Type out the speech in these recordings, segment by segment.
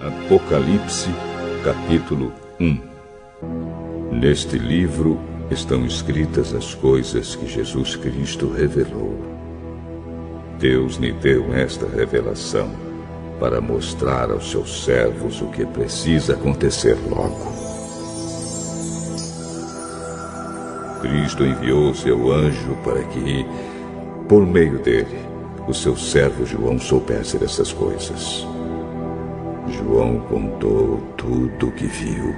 Apocalipse, capítulo 1. Neste livro estão escritas as coisas que Jesus Cristo revelou. Deus lhe deu esta revelação para mostrar aos seus servos o que precisa acontecer logo. Cristo enviou seu anjo para que, por meio dele, o seu servo João soubesse dessas coisas. João contou tudo o que viu.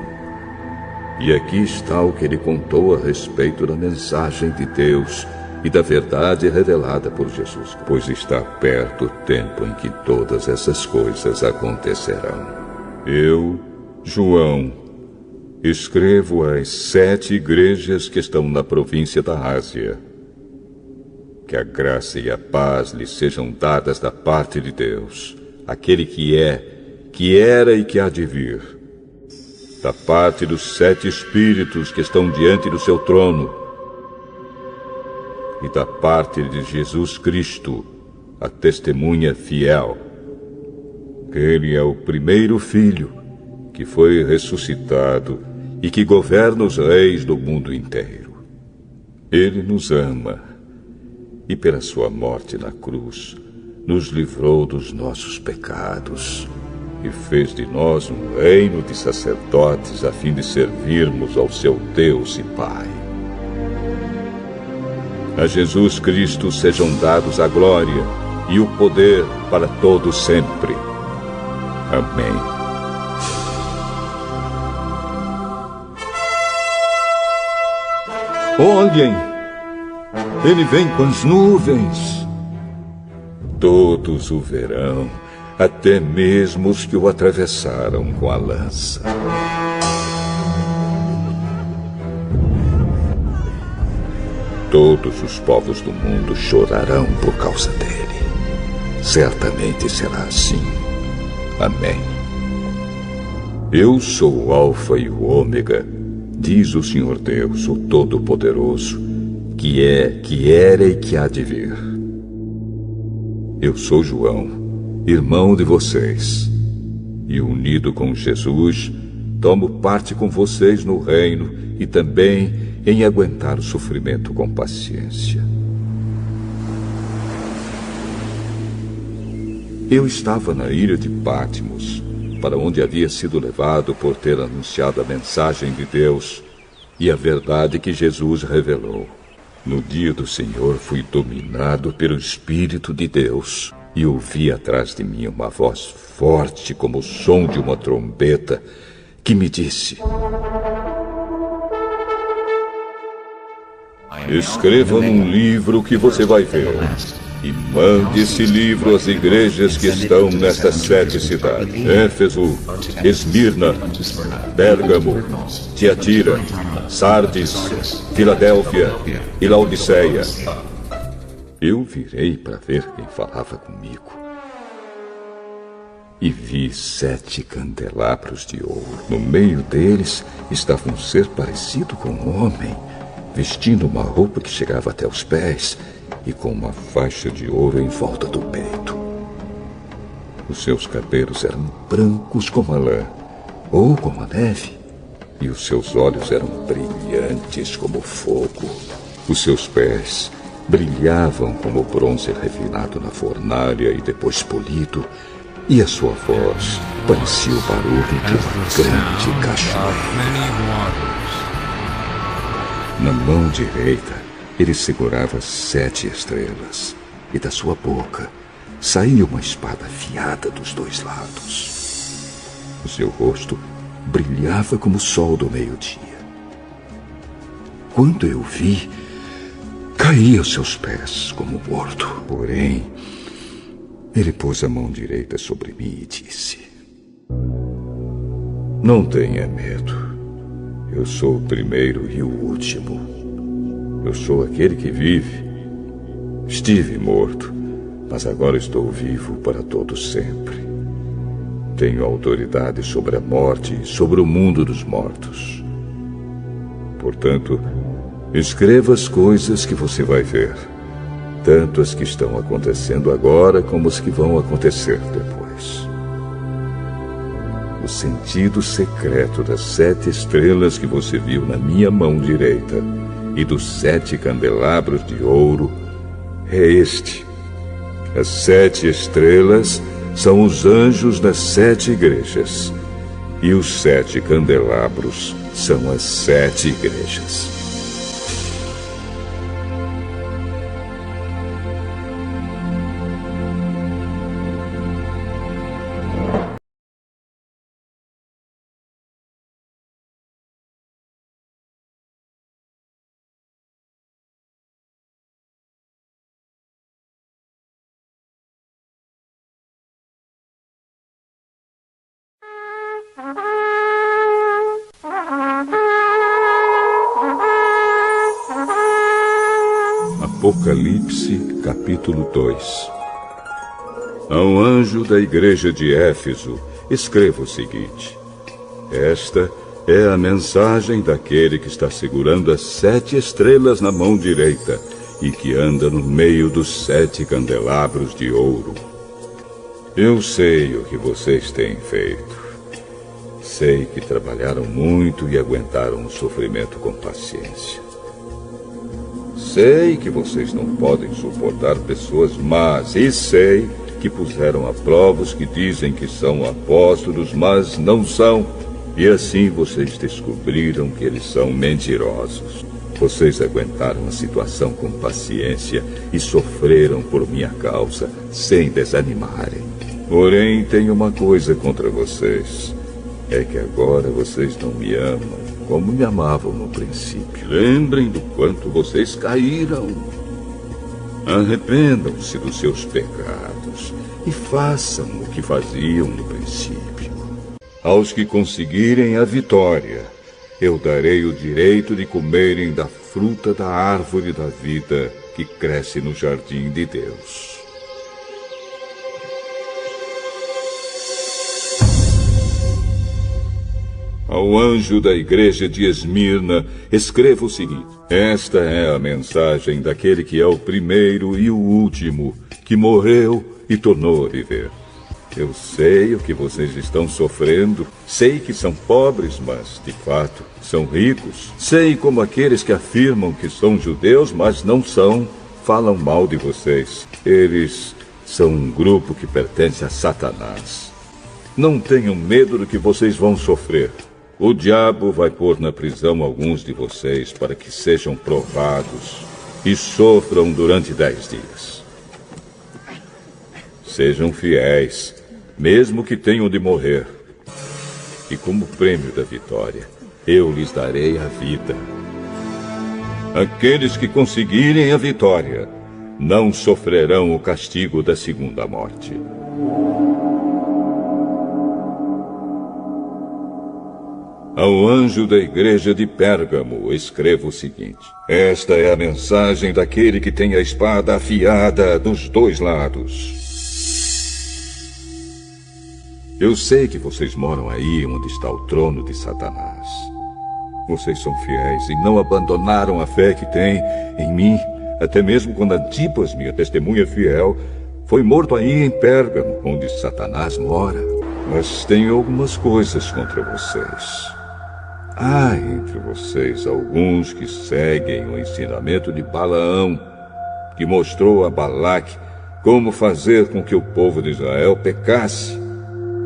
E aqui está o que ele contou a respeito da mensagem de Deus e da verdade revelada por Jesus, pois está perto o tempo em que todas essas coisas acontecerão. Eu, João, escrevo às 7 igrejas que estão na província da Ásia. Que a graça e a paz lhes sejam dadas da parte de Deus, aquele que é, que era e que há de vir, da parte dos 7 espíritos que estão diante do seu trono, e da parte de Jesus Cristo, a testemunha fiel. Ele é o primeiro filho que foi ressuscitado e que governa os reis do mundo inteiro. Ele nos ama e, pela sua morte na cruz, nos livrou dos nossos pecados e fez de nós um reino de sacerdotes a fim de servirmos ao seu Deus e Pai. A Jesus Cristo sejam dados a glória e o poder para todos sempre. Amém. Olhem! Ele vem com as nuvens. Todos o verão, até mesmo os que o atravessaram com a lança. Todos os povos do mundo chorarão por causa dele. Certamente será assim. Amém. Eu sou o Alfa e o Ômega, diz o Senhor Deus, o Todo-Poderoso, que é, que era e que há de vir. Eu sou João, irmão de vocês, e unido com Jesus, tomo parte com vocês no reino e também em aguentar o sofrimento com paciência. Eu estava na ilha de Patmos, para onde havia sido levado por ter anunciado a mensagem de Deus e a verdade que Jesus revelou. No dia do Senhor fui dominado pelo Espírito de Deus e ouvi atrás de mim uma voz forte como o som de uma trombeta que me disse: escreva num livro que você vai ver e mande esse livro às igrejas que estão nestas 7 cidades: Éfeso, Esmirna, Pérgamo, Tiatira, Sardes, Filadélfia e Laodiceia. Eu virei para ver quem falava comigo e vi 7 candelabros de ouro. No meio deles estava um ser parecido com um homem, vestindo uma roupa que chegava até os pés e com uma faixa de ouro em volta do peito. Os seus cabelos eram brancos como a lã, ou como a neve, e os seus olhos eram brilhantes como fogo. Os seus pés brilhavam como bronze refinado na fornalha e depois polido, e a sua voz parecia o barulho de uma grande cachoeira. Na mão direita, ele segurava 7 estrelas, e da sua boca saía uma espada afiada dos 2 lados. O seu rosto brilhava como o sol do meio-dia. Quando eu vi, caí aos seus pés como morto. Porém, ele pôs a mão direita sobre mim e disse: não tenha medo. Eu sou o primeiro e o último. Eu sou aquele que vive. Estive morto, mas agora estou vivo para todo sempre. Tenho autoridade sobre a morte e sobre o mundo dos mortos. Portanto, escreva as coisas que você vai ver, tanto as que estão acontecendo agora como as que vão acontecer depois. o sentido secreto das 7 estrelas que você viu na minha mão direita e dos 7 candelabros de ouro é este. As 7 estrelas são os anjos das 7 igrejas, e os 7 candelabros são as 7 igrejas. Apocalipse, capítulo 2. Ao anjo da igreja de Éfeso, escreva o seguinte: esta é a mensagem daquele que está segurando as 7 estrelas na mão direita e que anda no meio dos 7 candelabros de ouro. Eu sei o que vocês têm feito. Sei que trabalharam muito e aguentaram o sofrimento com paciência. Sei que vocês não podem suportar pessoas más, e sei que puseram a prova os que dizem que são apóstolos, mas não são. E assim vocês descobriram que eles são mentirosos. Vocês aguentaram a situação com paciência e sofreram por minha causa, sem desanimarem. Porém, tenho uma coisa contra vocês. É que agora vocês não me amam como me amavam no princípio. Lembrem do quanto vocês caíram. Arrependam-se dos seus pecados e façam o que faziam no princípio. Aos que conseguirem a vitória, eu darei o direito de comerem da fruta da árvore da vida que cresce no jardim de Deus. Ao anjo da igreja de Esmirna, escreva o seguinte: esta é a mensagem daquele que é o primeiro e o último, que morreu e tornou a viver. Eu sei o que vocês estão sofrendo, sei que são pobres, mas, de fato, são ricos. Sei como aqueles que afirmam que são judeus, mas não são, falam mal de vocês. Eles são um grupo que pertence a Satanás. Não tenham medo do que vocês vão sofrer. O diabo vai pôr na prisão alguns de vocês para que sejam provados e sofram durante 10 dias. Sejam fiéis, mesmo que tenham de morrer. E como prêmio da vitória, eu lhes darei a vida. Aqueles que conseguirem a vitória não sofrerão o castigo da segunda morte. Ao anjo da igreja de Pérgamo, escreva o seguinte: esta é a mensagem daquele que tem a espada afiada dos 2 lados. Eu sei que vocês moram aí onde está o trono de Satanás. Vocês são fiéis e não abandonaram a fé que têm em mim, até mesmo quando Antipas, minha testemunha fiel, foi morto aí em Pérgamo, onde Satanás mora. Mas tenho algumas coisas contra vocês. Há entre vocês alguns que seguem o ensinamento de Balaão, que mostrou a Balaque como fazer com que o povo de Israel pecasse,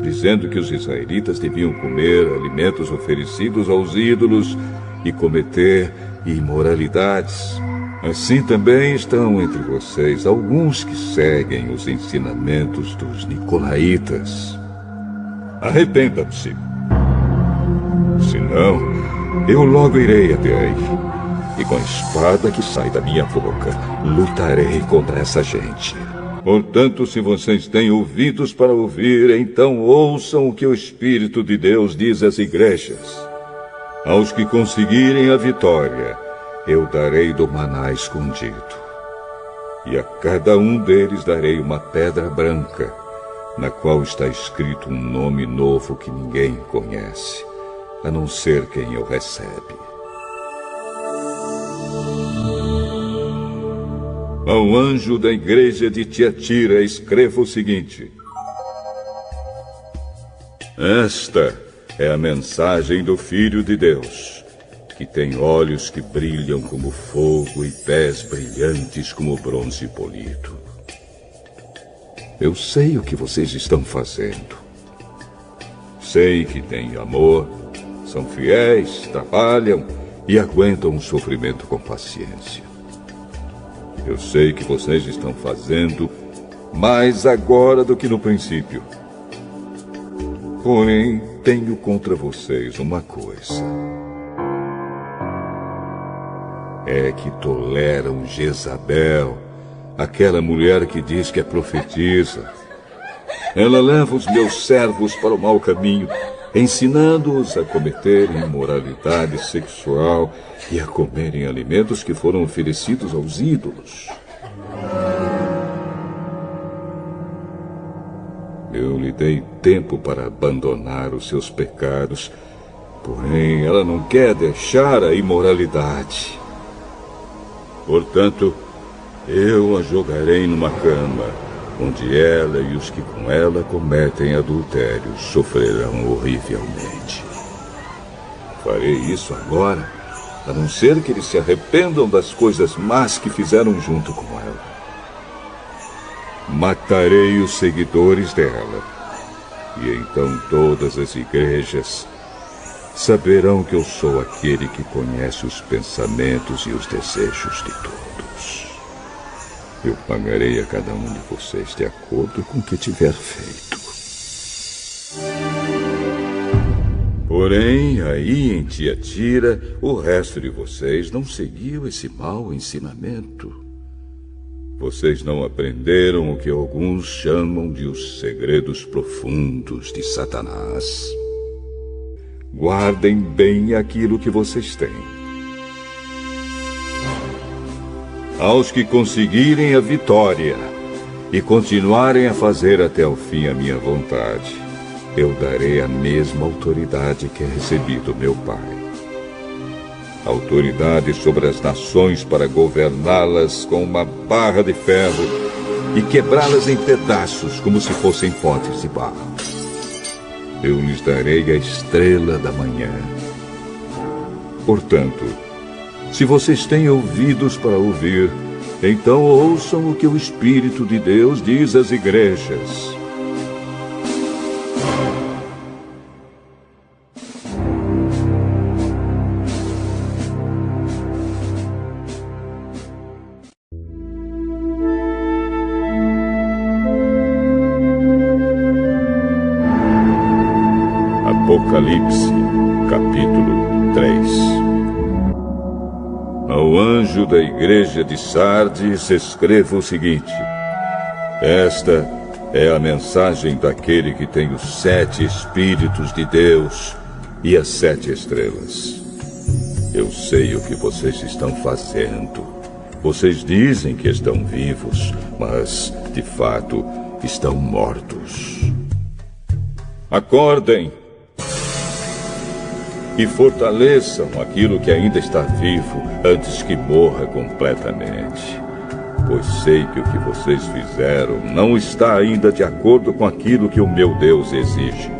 dizendo que os israelitas deviam comer alimentos oferecidos aos ídolos e cometer imoralidades. Assim também estão entre vocês alguns que seguem os ensinamentos dos nicolaítas. Arrependam-se. Senão, eu logo irei até aí, e com a espada que sai da minha boca, lutarei contra essa gente. Portanto, se vocês têm ouvidos para ouvir, então ouçam o que o Espírito de Deus diz às igrejas. Aos que conseguirem a vitória, eu darei do maná escondido. E a cada um deles darei uma pedra branca, na qual está escrito um nome novo que ninguém conhece, a não ser quem o recebe. Ao anjo da igreja de Tiatira, escreva o seguinte: Esta é a mensagem do Filho de Deus, que tem olhos que brilham como fogo e pés brilhantes como bronze polido. Eu sei o que vocês estão fazendo. Sei que têm amor, são fiéis, trabalham e aguentam o sofrimento com paciência. Eu sei que vocês estão fazendo mais agora do que no princípio. Porém, tenho contra vocês uma coisa. É que toleram Jezabel, aquela mulher que diz que é profetisa. Ela leva os meus servos para o mau caminho, ensinando-os a cometerem imoralidade sexual e a comerem alimentos que foram oferecidos aos ídolos. Eu lhe dei tempo para abandonar os seus pecados, porém ela não quer deixar a imoralidade. Portanto, eu a jogarei numa cama, onde ela e os que com ela cometem adultério sofrerão horrivelmente. Farei isso agora, a não ser que eles se arrependam das coisas más que fizeram junto com ela. Matarei os seguidores dela, e então todas as igrejas saberão que eu sou aquele que conhece os pensamentos e os desejos de todos. Eu pagarei a cada um de vocês de acordo com o que tiver feito. Porém, aí em Tiatira, o resto de vocês não seguiu esse mau ensinamento. Vocês não aprenderam o que alguns chamam de os segredos profundos de Satanás. Guardem bem aquilo que vocês têm. Aos que conseguirem a vitória e continuarem a fazer até o fim a minha vontade, eu darei a mesma autoridade que recebi do meu Pai. Autoridade sobre as nações para governá-las com uma barra de ferro e quebrá-las em pedaços como se fossem potes de barro. Eu lhes darei a estrela da manhã. Portanto, se vocês têm ouvidos para ouvir, então ouçam o que o Espírito de Deus diz às igrejas. Apocalipse, capítulo 3. Ao anjo da igreja de Sardes escreva o seguinte: esta é a mensagem daquele que tem os 7 Espíritos de Deus e as 7 estrelas. Eu sei o que vocês estão fazendo. Vocês dizem que estão vivos, mas, de fato, estão mortos. Acordem e fortaleçam aquilo que ainda está vivo antes que morra completamente. Pois sei que o que vocês fizeram não está ainda de acordo com aquilo que o meu Deus exige.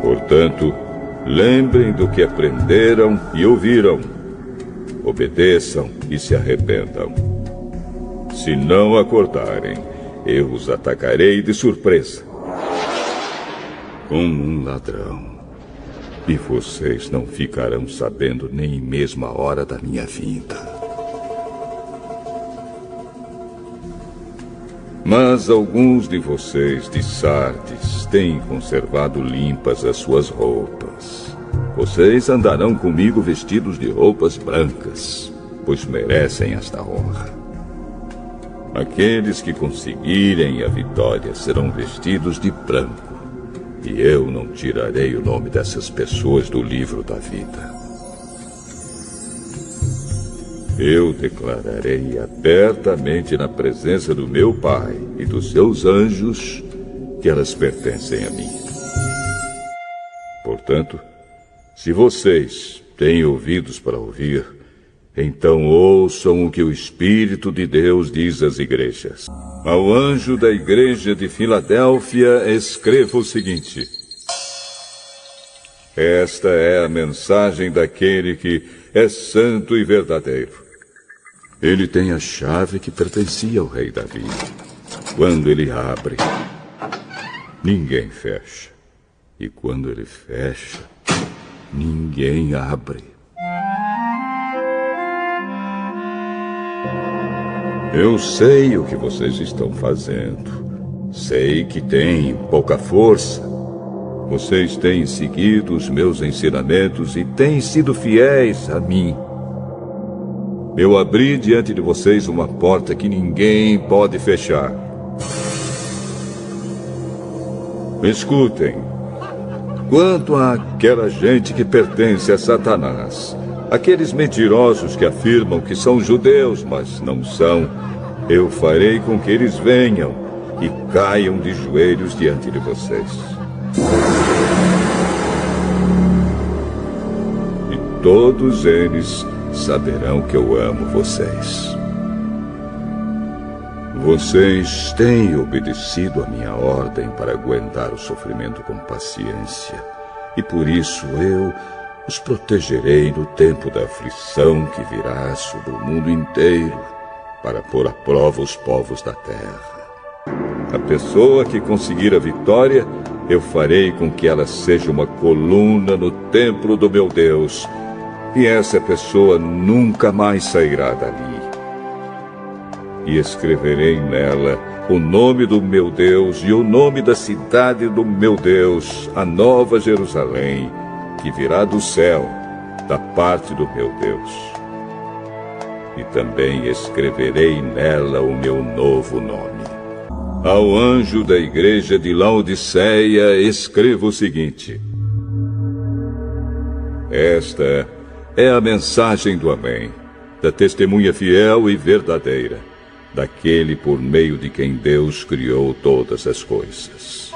Portanto, lembrem do que aprenderam e ouviram. Obedeçam e se arrependam. Se não acordarem, eu os atacarei de surpresa, como um ladrão. E vocês não ficarão sabendo nem mesmo a hora da minha vinda. Mas alguns de vocês de Sardes têm conservado limpas as suas roupas. Vocês andarão comigo vestidos de roupas brancas, pois merecem esta honra. Aqueles que conseguirem a vitória serão vestidos de branco. E eu não tirarei o nome dessas pessoas do livro da vida. Eu declararei abertamente na presença do meu Pai e dos seus anjos que elas pertencem a mim. Portanto, se vocês têm ouvidos para ouvir, então ouçam o que o Espírito de Deus diz às igrejas. Ao anjo da igreja de Filadélfia escreva o seguinte: Esta é a mensagem daquele que é santo e verdadeiro. Ele tem a chave que pertencia ao rei Davi. Quando ele abre, ninguém fecha. E quando ele fecha, ninguém abre. Eu sei o que vocês estão fazendo. Sei que têm pouca força. Vocês têm seguido os meus ensinamentos e têm sido fiéis a mim. Eu abri diante de vocês uma porta que ninguém pode fechar. Escutem. Quanto àquela gente que pertence a Satanás, aqueles mentirosos que afirmam que são judeus, mas não são, eu farei com que eles venham e caiam de joelhos diante de vocês. E todos eles saberão que eu amo vocês. Vocês têm obedecido a minha ordem para aguentar o sofrimento com paciência. E por isso eu os protegerei no tempo da aflição que virá sobre o mundo inteiro, para pôr à prova os povos da terra. A pessoa que conseguir a vitória, eu farei com que ela seja uma coluna no templo do meu Deus, e essa pessoa nunca mais sairá dali. E escreverei nela o nome do meu Deus e o nome da cidade do meu Deus, a Nova Jerusalém, que virá do céu, da parte do meu Deus. E também escreverei nela o meu novo nome. Ao anjo da igreja de Laodiceia, escreva o seguinte: esta é a mensagem do Amém, da testemunha fiel e verdadeira, daquele por meio de quem Deus criou todas as coisas.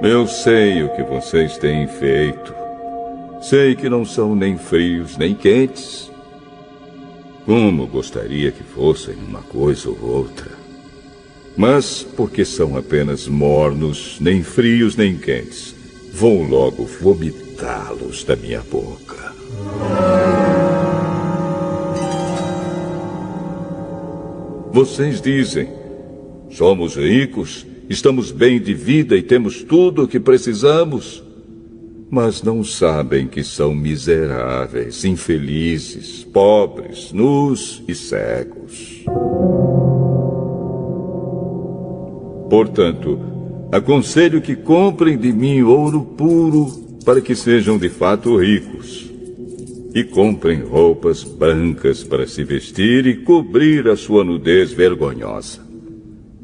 Eu sei o que vocês têm feito. Sei que não são nem frios nem quentes. Como gostaria que fossem uma coisa ou outra. Mas, porque são apenas mornos, nem frios nem quentes, vou logo vomitá-los da minha boca. Vocês dizem: somos ricos, estamos bem de vida e temos tudo o que precisamos. Mas não sabem que são miseráveis, infelizes, pobres, nus e cegos. Portanto, aconselho que comprem de mim ouro puro para que sejam de fato ricos. E comprem roupas brancas para se vestir e cobrir a sua nudez vergonhosa.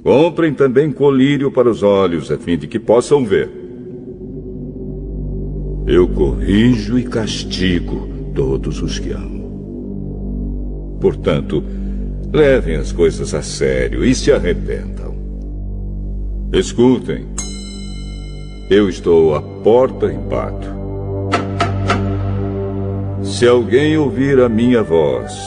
Comprem também colírio para os olhos, a fim de que possam ver. Eu corrijo e castigo todos os que amo. Portanto, levem as coisas a sério e se arrependam. Escutem. Eu estou à porta e bato. Se alguém ouvir a minha voz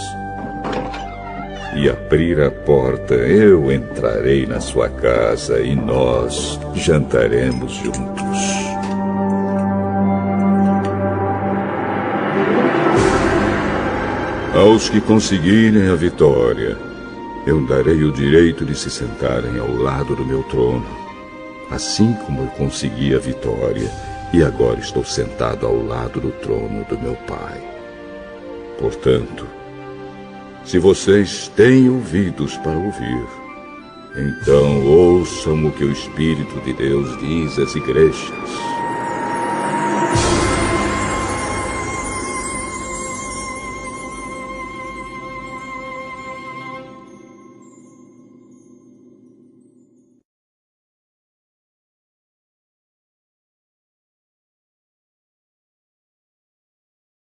e abrir a porta, eu entrarei na sua casa e nós jantaremos juntos. Aos que conseguirem a vitória, eu darei o direito de se sentarem ao lado do meu trono, assim como eu consegui a vitória e agora estou sentado ao lado do trono do meu Pai. Portanto, se vocês têm ouvidos para ouvir, então ouçam o que o Espírito de Deus diz às igrejas.